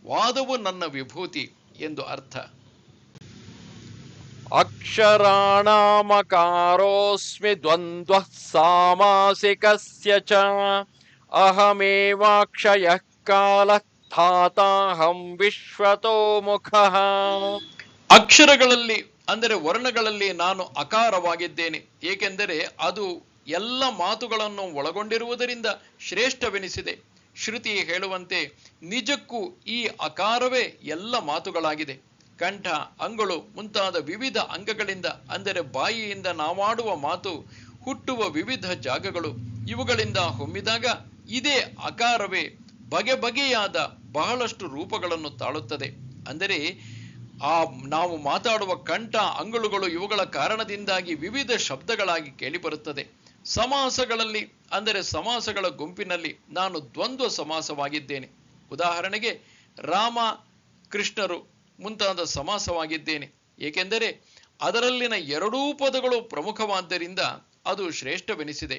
ವಾದವು ನನ್ನ ವಿಭೂತಿ ಎಂದು ಅರ್ಥ. ಅಕ್ಷರಾಣಾಮಕಾರೋಸ್ಮಿ ದ್ವಂದ್ವ ಸಾಮಾಸಿಕಸ್ಯ ಚ ಅಹಮೇವಾಕ್ಷಯಃ ಕಾಲಃ ಥಾತಾಹಂ ವಿಶ್ವತೋ ಮುಖಃ. ಅಕ್ಷರಗಳಲ್ಲಿ ಅಂದರೆ ವರ್ಣಗಳಲ್ಲಿ ನಾನು ಅಕಾರವಾಗಿದ್ದೇನೆ, ಏಕೆಂದರೆ ಅದು ಎಲ್ಲ ಮಾತುಗಳನ್ನು ಒಳಗೊಂಡಿರುವುದರಿಂದ ಶ್ರೇಷ್ಠವೆನಿಸಿದೆ. ಶ್ರುತಿ ಹೇಳುವಂತೆ ನಿಜಕ್ಕೂ ಈ ಅಕಾರವೇ ಎಲ್ಲ ಮಾತುಗಳಾಗಿದೆ. ಕಂಠ, ಅಂಗಳು ಮುಂತಾದ ವಿವಿಧ ಅಂಗಗಳಿಂದ ಅಂದರೆ ಬಾಯಿಯಿಂದ ನಾವಾಡುವ ಮಾತು ಹುಟ್ಟುವ ವಿವಿಧ ಜಾಗಗಳು, ಇವುಗಳಿಂದ ಹೊಮ್ಮಿದಾಗ ಇದೇ ಅಕಾರವೇ ಬಗೆ ಬಗೆಯಾದ ಬಹಳಷ್ಟು ರೂಪಗಳನ್ನು ತಾಳುತ್ತದೆ. ಅಂದರೆ ನಾವು ಮಾತಾಡುವ ಕಂಠ, ಅಂಗುಳುಗಳು ಇವುಗಳ ಕಾರಣದಿಂದಾಗಿ ವಿವಿಧ ಶಬ್ದಗಳಾಗಿ ಕೇಳಿಬರುತ್ತದೆ. ಸಮಾಸಗಳಲ್ಲಿ ಅಂದರೆ ಸಮಾಸಗಳ ಗುಂಪಿನಲ್ಲಿ ನಾನು ದ್ವಂದ್ವ ಸಮಾಸವಾಗಿದ್ದೇನೆ. ಉದಾಹರಣೆಗೆ ರಾಮ, ಕೃಷ್ಣರು ಮುಂತಾದ ಸಮಾಸವಾಗಿದ್ದೇನೆ, ಏಕೆಂದರೆ ಅದರಲ್ಲಿನ ಎರಡೂ ಪದಗಳು ಪ್ರಮುಖವಾದ್ದರಿಂದ ಅದು ಶ್ರೇಷ್ಠವೆನಿಸಿದೆ.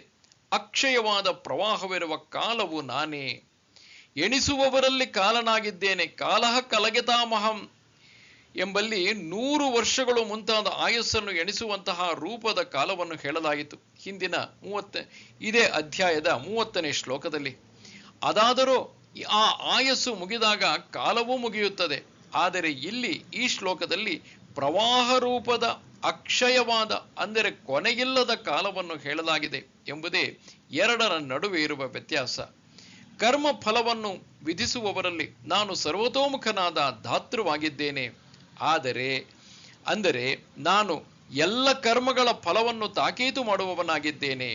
ಅಕ್ಷಯವಾದ ಪ್ರವಾಹವಿರುವ ಕಾಲವು ನಾನೇ, ಎಣಿಸುವವರಲ್ಲಿ ಕಾಲನಾಗಿದ್ದೇನೆ. ಕಾಲಃ ಕಲಗೆತಾಮಹಂ ಎಂಬಲ್ಲಿ 100 ವರ್ಷಗಳು ಮುಂತಾದ ಆಯಸ್ಸನ್ನು ಎಣಿಸುವಂತಹ ರೂಪದ ಕಾಲವನ್ನು ಹೇಳಲಾಯಿತು ಹಿಂದಿನ ಇದೇ ಅಧ್ಯಾಯದ 30ನೇ ಶ್ಲೋಕದಲ್ಲಿ. ಅದಾದರೂ ಆ ಆಯಸ್ಸು ಮುಗಿದಾಗ ಕಾಲವೂ ಮುಗಿಯುತ್ತದೆ. ಆದರೆ ಇಲ್ಲಿ ಈ ಶ್ಲೋಕದಲ್ಲಿ ಪ್ರವಾಹ ರೂಪದ ಅಕ್ಷಯವಾದ ಅಂದರೆ ಕೊನೆಯಿಲ್ಲದ ಕಾಲವನ್ನು ಹೇಳಲಾಗಿದೆ ಎಂಬುದೇ ಎರಡರ ನಡುವೆ ಇರುವ ವ್ಯತ್ಯಾಸ. ಕರ್ಮ ಫಲವನ್ನು ವಿಧಿಸುವವರಲ್ಲಿ ನಾನು ಸರ್ವತೋಮುಖನಾದ ಧಾತೃವಾಗಿದ್ದೇನೆ. ಅಂದರೆ ನಾನು ಎಲ್ಲ ಕರ್ಮಗಳ ಫಲವನ್ನು ತಾಕೀತು ಮಾಡುವವನಾಗಿದ್ದೇನೆ.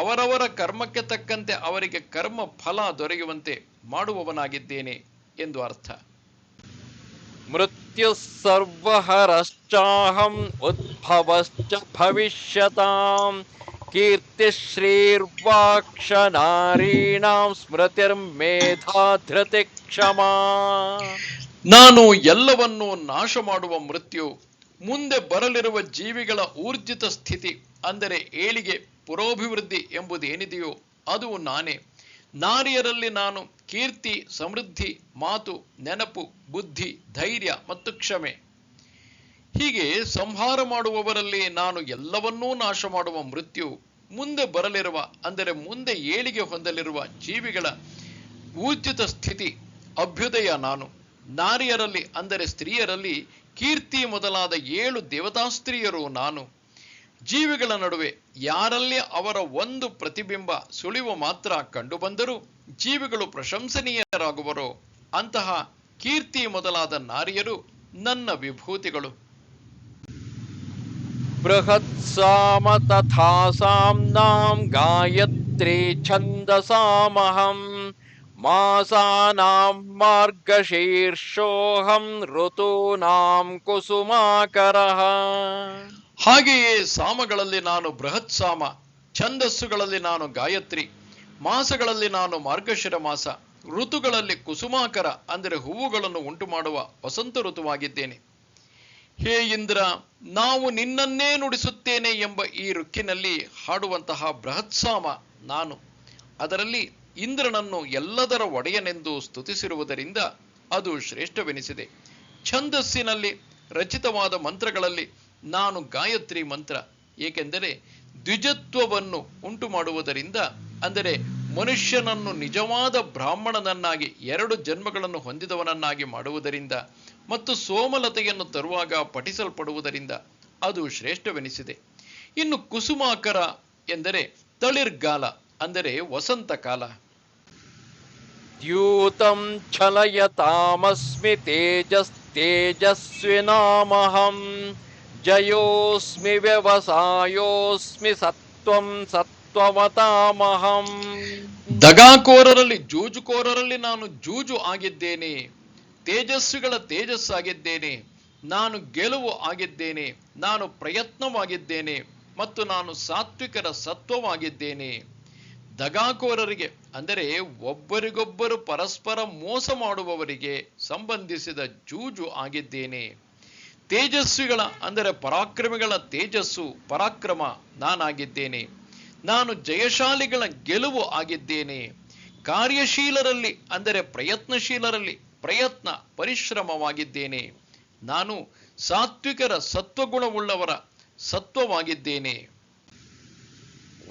ಅವರವರ ಕರ್ಮಕ್ಕೆ ತಕ್ಕಂತೆ ಅವರಿಗೆ ಕರ್ಮ ಫಲ ದೊರೆಯುವಂತೆ ಮಾಡುವವನಾಗಿದ್ದೇನೆ ಎಂದು ಅರ್ಥ. ಮೃತ್ಯು ಸರ್ವಹರಶ್ಚಾಹಂ ಉದ್ಭವಶ್ಚ ಭವಿಷ್ಯತಾಂ ಕೀರ್ತಿಶ್ರೀರ್ವಾಕ್ಷ ನಾರೀಣಾಂ ಸ್ಮೃತಿರ್ಮೇಧಾ ಧೃತಿ ಕ್ಷಮಾ. ನಾನು ಎಲ್ಲವನ್ನೂ ನಾಶ ಮಾಡುವ ಮೃತ್ಯು, ಮುಂದೆ ಬರಲಿರುವ ಜೀವಿಗಳ ಊರ್ಜಿತ ಸ್ಥಿತಿ ಅಂದರೆ ಏಳಿಗೆ, ಪುರೋಭಿವೃದ್ಧಿ ಎಂಬುದೇನಿದೆಯೋ ಅದು ನಾನೇ. ನಾರಿಯರಲ್ಲಿ ನಾನು ಕೀರ್ತಿ, ಸಮೃದ್ಧಿ, ಮಾತು, ನೆನಪು, ಬುದ್ಧಿ, ಧೈರ್ಯ ಮತ್ತು ಕ್ಷಮೆ. ಹೀಗೆ ಸಂಹಾರ ಮಾಡುವವರಲ್ಲಿ ನಾನು ಎಲ್ಲವನ್ನೂ ನಾಶ ಮಾಡುವ ಮೃತ್ಯು, ಮುಂದೆ ಬರಲಿರುವ ಅಂದರೆ ಮುಂದೆ ಏಳಿಗೆ ಹೊಂದಲಿರುವ ಜೀವಿಗಳ ಊರ್ಜಿತ ಸ್ಥಿತಿ, ಅಭ್ಯುದಯ ನಾನು. ನಾರಿಯರಲ್ಲಿ ಅಂದರೆ ಸ್ತ್ರೀಯರಲ್ಲಿ ಕೀರ್ತಿ ಮೊದಲಾದ 7 ದೇವತಾಸ್ತ್ರೀಯರು ನಾನು. ಜೀವಿಗಳ ನಡುವೆ ಯಾರಲ್ಲಿ ಅವರ ಒಂದು ಪ್ರತಿಬಿಂಬ ಸುಳಿವು ಮಾತ್ರ ಕಂಡುಬಂದರೂ ಜೀವಿಗಳು ಪ್ರಶಂಸನೀಯರಾಗುವರೋ ಅಂತಹ ಕೀರ್ತಿ ಮೊದಲಾದ ನಾರಿಯರು ನನ್ನ ವಿಭೂತಿಗಳು. ಬೃಹತ್ಸಾಮ ತಥಾ ಸಾಮ್ನಾಂ ಗಾಯತ್ರಿ ಛಂದಸಾಮಹಂ ಮಾಸಾನಾಂ ಮಾರ್ಗಶೀರ್ಷೋಹಂ ಋತೂನಾಂ ಕುಸುಮಾಕರಃ. ಹಾಗೆಯೇ ಸಾಮಗಳಲ್ಲಿ ನಾನು ಬೃಹತ್ ಸಾಮ, ಛಂದಸ್ಸುಗಳಲ್ಲಿ ನಾನು ಗಾಯತ್ರಿ, ಮಾಸಗಳಲ್ಲಿ ನಾನು ಮಾರ್ಗಶಿರ ಮಾಸ, ಋತುಗಳಲ್ಲಿ ಕುಸುಮಾಕರ ಅಂದರೆ ಹೂವುಗಳನ್ನು ಉಂಟು ಮಾಡುವ ವಸಂತ ಋತುವಾಗಿದ್ದೇನೆ. ಹೇ ಇಂದ್ರ, ನಾವು ನಿನ್ನನ್ನೇ ನುಡಿಸುತ್ತೇನೆ ಎಂಬ ಈ ಋಕ್ಕಿನಲ್ಲಿ ಹಾಡುವಂತಹ ಬೃಹತ್ಸಾಮ ನಾನು. ಅದರಲ್ಲಿ ಇಂದ್ರನನ್ನು ಎಲ್ಲದರ ಒಡೆಯನೆಂದು ಸ್ತುತಿಸಿರುವುದರಿಂದ ಅದು ಶ್ರೇಷ್ಠವೆನಿಸಿದೆ. ಛಂದಸ್ಸಿನಲ್ಲಿ ರಚಿತವಾದ ಮಂತ್ರಗಳಲ್ಲಿ ನಾನು ಗಾಯತ್ರಿ ಮಂತ್ರ, ಏಕೆಂದರೆ ದ್ವಿಜತ್ವವನ್ನು ಉಂಟು ಮಾಡುವುದರಿಂದ ಅಂದರೆ ಮನುಷ್ಯನನ್ನು ನಿಜವಾದ ಬ್ರಾಹ್ಮಣನನ್ನಾಗಿ 2 ಜನ್ಮಗಳನ್ನು ಹೊಂದಿದವನನ್ನಾಗಿ ಮಾಡುವುದರಿಂದ ಮತ್ತು ಸೋಮಲತೆಯನ್ನು ತರುವಾಗ ಪಠಿಸಲ್ಪಡುವುದರಿಂದ ಅದು ಶ್ರೇಷ್ಠವೆನಿಸಿದೆ. ಇನ್ನು ಕುಸುಮಾಕರ ಎಂದರೆ ತಳಿರ್ಗಾಲ ಅಂದರೆ ವಸಂತ ಕಾಲ. ದ್ಯೂತಂ ಛಲಯತಾಮಸ್ಮಿ ತೇಜಸ್ವಿನಾಮಹಂ ಜಯೋಸ್ಮಿ ವ್ಯವಸಾಯೋಸ್ಮಿ ಸತ್ವಂ ಸತ್ವವತಾಮಹಂ. ದಗಾಕೋರರಲ್ಲಿ ಜೂಜುಕೋರರಲ್ಲಿ ನಾನು ಜೂಜು ಆಗಿದ್ದೇನೆ, ತೇಜಸ್ವಿಗಳ ತೇಜಸ್ಸಾಗಿದ್ದೇನೆ, ನಾನು ಗೆಲುವು ಆಗಿದ್ದೇನೆ, ನಾನು ಪ್ರಯತ್ನವಾಗಿದ್ದೇನೆ ಮತ್ತು ನಾನು ಸಾತ್ವಿಕರ ಸತ್ವವಾಗಿದ್ದೇನೆ. ದಗಾಕೋರರಿಗೆ ಅಂದರೆ ಒಬ್ಬರಿಗೊಬ್ಬರು ಪರಸ್ಪರ ಮೋಸ ಮಾಡುವವರಿಗೆ ಸಂಬಂಧಿಸಿದ ಜೂಜು ಆಗಿದ್ದೇನೆ. ತೇಜಸ್ವಿಗಳ ಅಂದರೆ ಪರಾಕ್ರಮಿಗಳ ತೇಜಸ್ಸು ಪರಾಕ್ರಮ ನಾನಾಗಿದ್ದೇನೆ. ನಾನು ಜಯಶಾಲಿಗಳ ಗೆಲುವು ಆಗಿದ್ದೇನೆ. ಕಾರ್ಯಶೀಲರಲ್ಲಿ ಅಂದರೆ ಪ್ರಯತ್ನಶೀಲರಲ್ಲಿ ಪ್ರಯತ್ನ ಪರಿಶ್ರಮವಾಗಿದ್ದೇನೆ. ನಾನು ಸಾತ್ವಿಕರ ಸತ್ವಗುಣವುಳ್ಳವರ ಸತ್ವವಾಗಿದ್ದೇನೆ.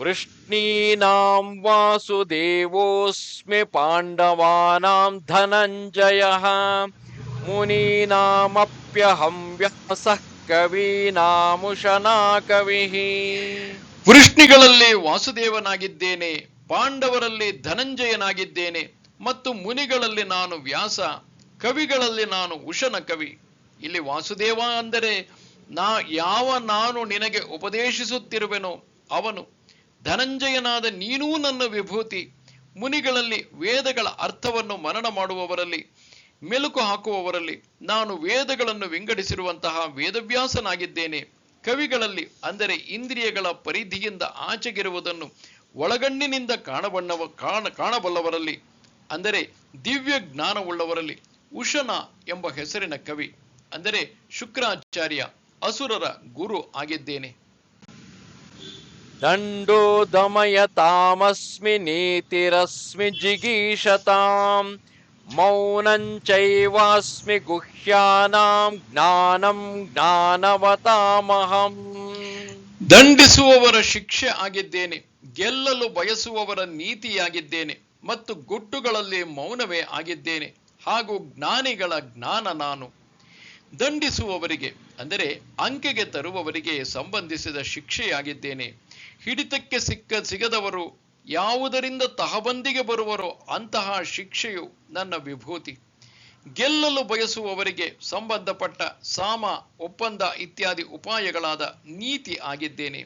ವೃಷ್ಣೀನಾಂ ವಾಸುದೇವೋಸ್ಮಿ ಪಾಂಡವಾನಾಂ ಧನಂಜಯಃ ಮುನೀನಾಮಪ್ಯಹಂ ವ್ಯಾಸಃ ಕವೀನಾಮುಶನಾ ಕವಿಃ. ವೃಷ್ಣಿಗಳಲ್ಲಿ ವಾಸುದೇವನಾಗಿದ್ದೇನೆ, ಪಾಂಡವರಲ್ಲಿ ಧನಂಜಯನಾಗಿದ್ದೇನೆ ಮತ್ತು ಮುನಿಗಳಲ್ಲಿ ನಾನು ವ್ಯಾಸ, ಕವಿಗಳಲ್ಲಿ ನಾನು ಉಶನ ಕವಿ. ಇಲ್ಲಿ ವಾಸುದೇವ ಅಂದರೆ ನಾನು ನಿನಗೆ ಉಪದೇಶಿಸುತ್ತಿರುವೆನೋ ಅವನು, ಧನಂಜಯನಾದ ನೀನೂ ನನ್ನ ವಿಭೂತಿ. ಮುನಿಗಳಲ್ಲಿ ವೇದಗಳ ಅರ್ಥವನ್ನು ಮನನ ಮಾಡುವವರಲ್ಲಿ ಮೆಲುಕು ಹಾಕುವವರಲ್ಲಿ ನಾನು ವೇದಗಳನ್ನು ವಿಂಗಡಿಸಿರುವಂತಹ ವೇದವ್ಯಾಸನಾಗಿದ್ದೇನೆ. ಕವಿಗಳಲ್ಲಿ ಅಂದರೆ ಇಂದ್ರಿಯಗಳ ಪರಿಧಿಯಿಂದ ಆಚೆಗಿರುವುದನ್ನು ಒಳಗಣ್ಣಿನಿಂದ ಕಾಣಬಲ್ಲವರಲ್ಲಿ ಅಂದರೆ ದಿವ್ಯ ಜ್ಞಾನವುಳ್ಳವರಲ್ಲಿ ಉಶನ ಎಂಬ ಹೆಸರಿನ ಕವಿ ಅಂದರೆ ಶುಕ್ರಾಚಾರ್ಯ ಅಸುರರ ಗುರು ಆಗಿದ್ದೇನೆ. ದಂಡೋ ದಮಯತಾಮಸ್ಮಿ ನೀತಿರಸ್ಮಿ ಜಿಗೀಷತಾಂ ಮೌನಂಚೈವಾಸ್ಮಿ ಗುಹ್ಯಾನಾಂ ಜ್ಞಾನಂ ಜ್ಞಾನವತಾಮಹಂ. ದಂಡಿಸುವವರ ಶಿಕ್ಷೆ ಆಗಿದ್ದೇನೆ, ಗೆಲ್ಲಲು ಬಯಸುವವರ ನೀತಿಯಾಗಿದ್ದೇನೆ ಮತ್ತು ಗುಟ್ಟುಗಳಲ್ಲಿ ಮೌನವೇ ಆಗಿದ್ದೇನೆ. ಹಾಗೂ ಜ್ಞಾನಿಗಳ ಜ್ಞಾನ ನಾನು. ದಂಡಿಸುವವರಿಗೆ ಅಂದರೆ ಅಂಕೆಗೆ ತರುವವರಿಗೆ ಸಂಬಂಧಿಸಿದ ಶಿಕ್ಷೆಯಾಗಿದ್ದೇನೆ. ಹಿಡಿತಕ್ಕೆ ಸಿಗದವರು ಯಾವುದರಿಂದ ತಹಬಂದಿಗೆ ಬರುವರೋ ಅಂತಹ ಶಿಕ್ಷೆಯು ನನ್ನ ವಿಭೂತಿ. ಗೆಲ್ಲಲು ಬಯಸುವವರಿಗೆ ಸಂಬಂಧಪಟ್ಟ ಸಾಮ, ಒಪ್ಪಂದ ಇತ್ಯಾದಿ ಉಪಾಯಗಳಾದ ನೀತಿ ಆಗಿದ್ದೇನೆ.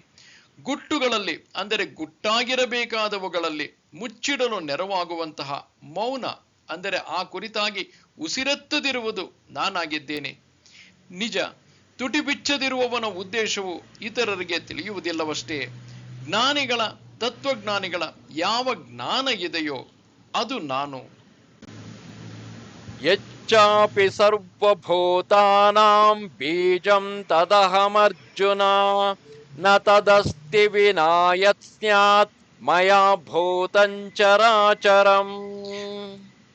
ಗುಟ್ಟುಗಳಲ್ಲಿ ಅಂದರೆ ಗುಟ್ಟಾಗಿರಬೇಕಾದವುಗಳಲ್ಲಿ ಮುಚ್ಚಿಡಲು ನೆರವಾಗುವಂತಹ ಮೌನ ಅಂದರೆ ಆ ಕುರಿತಾಗಿ ಉಸಿರೆತ್ತದಿರುವುದು ನಾನಾಗಿದ್ದೇನೆ. ನಿಜ, ತುಟಿ ಬಿಚ್ಚದಿರುವವನ ಉದ್ದೇಶವು ಇತರರಿಗೆ ತಿಳಿಯುವುದಿಲ್ಲವಷ್ಟೇ. ಜ್ಞಾನಿಗಳ ತತ್ವಜ್ಞಾನಿಗಳ ಯಾವ ಜ್ಞಾನ ಇದೆಯೋ ಅದು ನಾನು. ಯಚ್ಚಾಪಿ ಸರ್ವಭೂತಾನಾಂ ಬೀಜಂ ತದಹಮರ್ಜುನ ನ ತದಸ್ತಿ ವಿನಾ ಯತ್ ಸ್ಯಾತ್ ಮಯಾ ಭೂತಂ ಚರಾಚರಂ.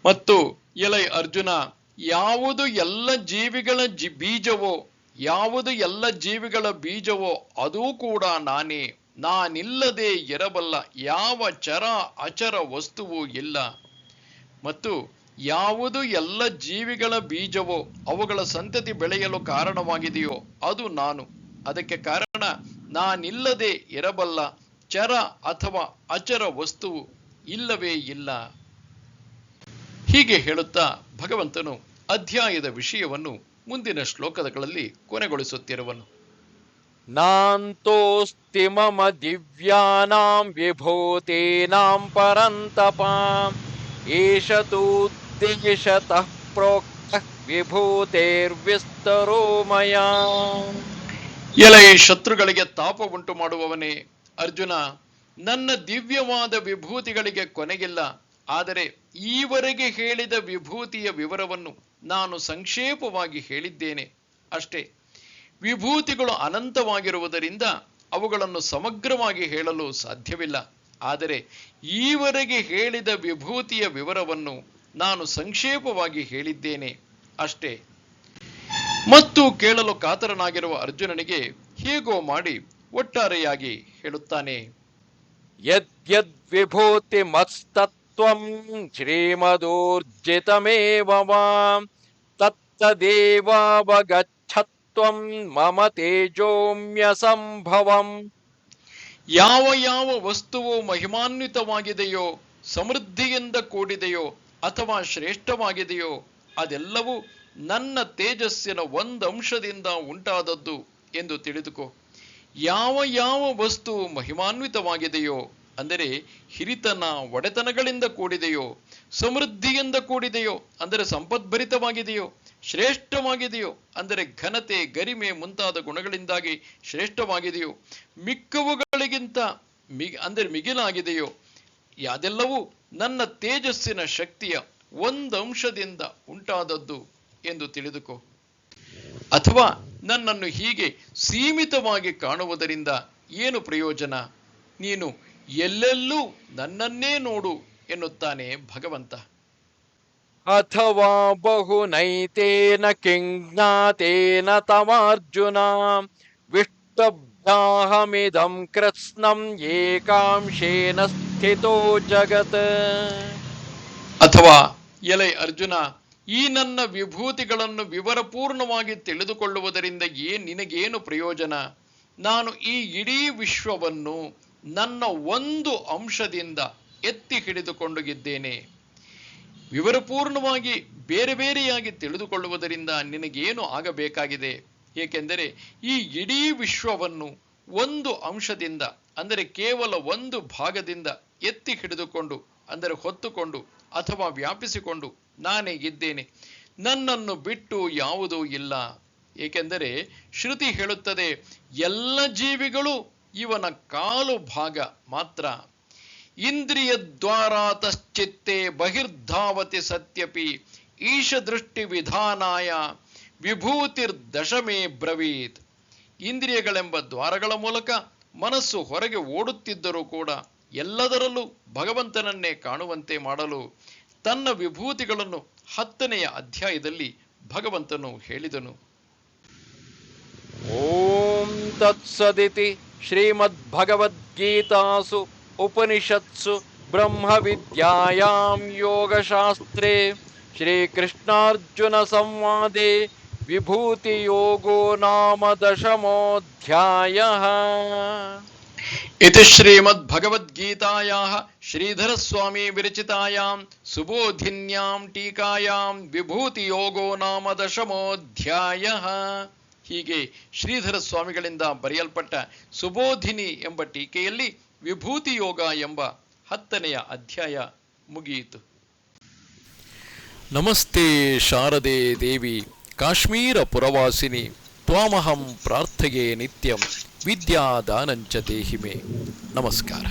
ಮತ್ತು ಎಲೈ ಅರ್ಜುನ, ಯಾವುದು ಎಲ್ಲ ಜೀವಿಗಳ ಬೀಜವೋ ಯಾವುದು ಎಲ್ಲ ಜೀವಿಗಳ ಬೀಜವೋ ಅದೂ ಕೂಡ ನಾನೇ. ನಾನಿಲ್ಲದೆ ಇರಬಲ್ಲ ಯಾವ ಚರ ಅಚರ ವಸ್ತುವೂ ಇಲ್ಲ. ಮತ್ತು ಯಾವುದು ಎಲ್ಲ ಜೀವಿಗಳ ಬೀಜವೋ ಅವುಗಳ ಸಂತತಿ ಬೆಳೆಯಲು ಕಾರಣವಾಗಿದೆಯೋ ಅದು ನಾನು. ಅದಕ್ಕೆ ಕಾರಣ ನಾನಿಲ್ಲದೆ ಇರಬಲ್ಲ ಚರ ಅಥವಾ ಅಚರ ವಸ್ತುವು ಇಲ್ಲವೇ ಇಲ್ಲ. ಹೀಗೆ ಹೇಳುತ್ತಾ ಭಗವಂತನು ಅಧ್ಯಾಯದ ವಿಷಯವನ್ನು ಮುಂದಿನ ಶ್ಲೋಕಗಳಲ್ಲಿ ಕೊನೆಗೊಳಿಸುತ್ತಿರುವನು. ನಾಂತೋಸ್ತಿ ಮಮ ದಿವ್ಯಾನಾಂ ವಿಭೂತೀನಾಂ ಪರಂತಪ ಏಷ ತೂದ್ದೇಶತಃ ಪ್ರೋಕ್ತಃ ವಿಭೂತೇರ್ವಿಸ್ತರೋ ಮಯಾ. ಎಲೈ ಶತ್ರುಗಳಿಗೆ ತಾಪ ಉಂಟು ಮಾಡುವವನೇ ಅರ್ಜುನ, ನನ್ನ ದಿವ್ಯವಾದ ವಿಭೂತಿಗಳಿಗೆ ಕೊನೆಗಿಲ್ಲ. ಆದರೆ ಈವರೆಗೆ ಹೇಳಿದ ವಿಭೂತಿಯ ವಿವರವನ್ನು ನಾನು ಸಂಕ್ಷೇಪವಾಗಿ ಹೇಳಿದ್ದೇನೆ ಅಷ್ಟೇ. ವಿಭೂತಿಗಳು ಅನಂತವಾಗಿರುವುದರಿಂದ ಅವುಗಳನ್ನು ಸಮಗ್ರವಾಗಿ ಹೇಳಲು ಸಾಧ್ಯವಿಲ್ಲ. ಆದರೆ ಈವರೆಗೆ ಹೇಳಿದ ವಿಭೂತಿಯ ವಿವರವನ್ನು ನಾನು ಸಂಕ್ಷೇಪವಾಗಿ ಹೇಳಿದ್ದೇನೆ ಅಷ್ಟೇ. ಮತ್ತು ಕೇಳಲು ಕಾತರನಾಗಿರುವ ಅರ್ಜುನನಿಗೆ ಹೇಗೋ ಮಾಡಿ ಒಟ್ಟಾರೆಯಾಗಿ ಹೇಳುತ್ತಾನೆ. ಯದ್ಯದ್ ವಿಭೂತಿ ಮತ್ಸ್ತತ್ವಂ ಶ್ರೀಮದೂರ್ಜಿತಮೇವ ವಾ ತತ್ತದೇವಾವಗಚ್ಛತ್ವಂ ಮಮ ತೇಜೋಮ್ಯ ಸಂಭವಂ. ಯಾವ ಯಾವ ವಸ್ತುವು ಮಹಿಮಾನ್ವಿತವಾಗಿದೆಯೋ, ಸಮೃದ್ಧಿಯಿಂದ ಕೂಡಿದೆಯೋ ಅಥವಾ ಶ್ರೇಷ್ಠವಾಗಿದೆಯೋ ಅದೆಲ್ಲವೂ ನನ್ನ ತೇಜಸ್ಸಿನ ಒಂದಂಶದಿಂದ ಉಂಟಾದದ್ದು ಎಂದು ತಿಳಿದುಕೋ. ಯಾವ ಯಾವ ವಸ್ತು ಮಹಿಮಾನ್ವಿತವಾಗಿದೆಯೋ ಅಂದರೆ ಹಿರಿತನ ಒಡೆತನಗಳಿಂದ ಕೂಡಿದೆಯೋ, ಸಮೃದ್ಧಿಯಿಂದ ಕೂಡಿದೆಯೋ ಅಂದರೆ ಸಂಪದ್ಭರಿತವಾಗಿದೆಯೋ, ಶ್ರೇಷ್ಠವಾಗಿದೆಯೋ ಅಂದರೆ ಘನತೆ ಗರಿಮೆ ಮುಂತಾದ ಗುಣಗಳಿಂದಾಗಿ ಶ್ರೇಷ್ಠವಾಗಿದೆಯೋ, ಮಿಕ್ಕವುಗಳಿಗಿಂತ ಅಂದರೆ ಮಿಗಿಲಾಗಿದೆಯೋ, ಅದೆಲ್ಲವೂ ನನ್ನ ತೇಜಸ್ಸಿನ ಶಕ್ತಿಯ ಒಂದಂಶದಿಂದ ಉಂಟಾದದ್ದು ಎಂದು ತಿಳಿದುಕೋ. ಅಥವಾ ನನ್ನನ್ನು ಹೀಗೆ ಸೀಮಿತವಾಗಿ ಕಾಣುವುದರಿಂದ ಏನು ಪ್ರಯೋಜನ? ನೀನು ಎಲ್ಲೆಲ್ಲೂ ನನ್ನನ್ನೇ ನೋಡು ಎನ್ನುತ್ತಾನೆ ಭಗವಂತ. ಅಥವಾ ಬಹುನೈತೇನ ಕಿಂಜ್ಞಾತೇನ ತಮಾರ್ಜುನ ವಿಷ್ಟಭ್ಯಾಹಮಿದಂ ಕೃತ್ಸ್ನಂ ಏಕಾಂಶೇನ ಸ್ಥಿತೋ ಜಗತ್. ಅಥವಾ ಎಲೈ ಅರ್ಜುನ, ಈ ನನ್ನ ವಿಭೂತಿಗಳನ್ನು ವಿವರಪೂರ್ಣವಾಗಿ ತಿಳಿದುಕೊಳ್ಳುವುದರಿಂದ ನಿನಗೇನು ಪ್ರಯೋಜನ? ನಾನು ಈ ಇಡೀ ವಿಶ್ವವನ್ನು ನನ್ನ ಒಂದು ಅಂಶದಿಂದ ಎತ್ತಿ ಹಿಡಿದುಕೊಂಡಿದ್ದೇನೆ. ವಿವರಪೂರ್ಣವಾಗಿ ಬೇರೆ ಬೇರೆಯಾಗಿ ತಿಳಿದುಕೊಳ್ಳುವುದರಿಂದ ನಿನಗೇನು ಆಗಬೇಕಾಗಿದೆ? ಏಕೆಂದರೆ ಈ ಇಡೀ ವಿಶ್ವವನ್ನು ಒಂದು ಅಂಶದಿಂದ ಅಂದರೆ ಕೇವಲ ಒಂದು ಭಾಗದಿಂದ ಎತ್ತಿ ಹಿಡಿದುಕೊಂಡು ಅಂದರೆ ಹೊತ್ತುಕೊಂಡು ಅಥವಾ ವ್ಯಾಪಿಸಿಕೊಂಡು ನಾನೇ ಇದ್ದೇನೆ. ನನ್ನನ್ನು ಬಿಟ್ಟು ಯಾವುದೂ ಇಲ್ಲ. ಏಕೆಂದರೆ ಶ್ರುತಿ ಹೇಳುತ್ತದೆ, ಎಲ್ಲ ಜೀವಿಗಳು ಇವನ ಕಾಲು ಭಾಗ ಮಾತ್ರ. ಇಂದ್ರಿಯ ದ್ವಾರಾತಶ್ಚಿತ್ತೆ ಬಹಿರ್ಧಾವತಿ ಸತ್ಯಪಿ ಈಶ ದೃಷ್ಟಿ ವಿಧಾನಾಯ ವಿಭೂತಿರ್ದಶಮೇ ಬ್ರವೀತ್. ಇಂದ್ರಿಯಗಳೆಂಬ ದ್ವಾರಗಳ ಮೂಲಕ ಮನಸ್ಸು ಹೊರಗೆ ಓಡುತ್ತಿದ್ದರೂ ಕೂಡ ಎಲ್ಲದರಲ್ಲೂ ಭಗವಂತನನ್ನೇ ಕಾಣುವಂತೆ ಮಾಡಲು ತನ್ನ ವಿಭೂತಿಗಳನ್ನು 10ನೆಯ ಅಧ್ಯಾಯದಲ್ಲಿ ಭಗವಂತನು ಹೇಳಿದನು. ಓಂ ತತ್ಸದಿತಿ ಶ್ರೀಮದ್ಭಗವದ್ಗೀತಾಸು ಉಪನಿಷತ್ಸು ಬ್ರಹ್ಮವಿದ್ಯಾಯಾಂ ಯೋಗಶಾಸ್ತ್ರೇ ಶ್ರೀಕೃಷ್ಣಾರ್ಜುನ ಸಂವಾದೆ ವಿಭೂತಿಯೋಗೋ ನಾಮ 10ಮೋऽಧ್ಯಾಯಃ. इति श्रीमद्भगवद्गीतायाः श्रीधरस्वामी विरचितायां सुबोधिन्यां टीकायां विभूतियोगो नाम 10ಮೋऽಧ್ಯಾಯಃ. ಹೀಗೆ ಶ್ರೀಧರ ಸ್ವಾಮಿಗಳಿಂದ ಬರೆಯಲ್ಪಟ್ಟ ಸುಬೋಧಿನಿ ಎಂಬ ಟೀಕೆಯಲ್ಲಿ ವಿಭೂತಿ ಯೋಗ ಎಂಬ 10ನೆಯ ಅಧ್ಯಾಯ ಮುಗಿಯಿತು. ನಮಸ್ತೆ ಶಾರದೆ ದೇವಿ ಕಾಶ್ಮೀರ ಪುರವಾಸಿನಿ ತ್ವಾಮಹಂ ಪ್ರಾರ್ಥಯೇ ನಿತ್ಯಂ ವಿದ್ಯಾದಾನಂಚ ದೇಹಿ ಮೇ. ನಮಸ್ಕಾರ.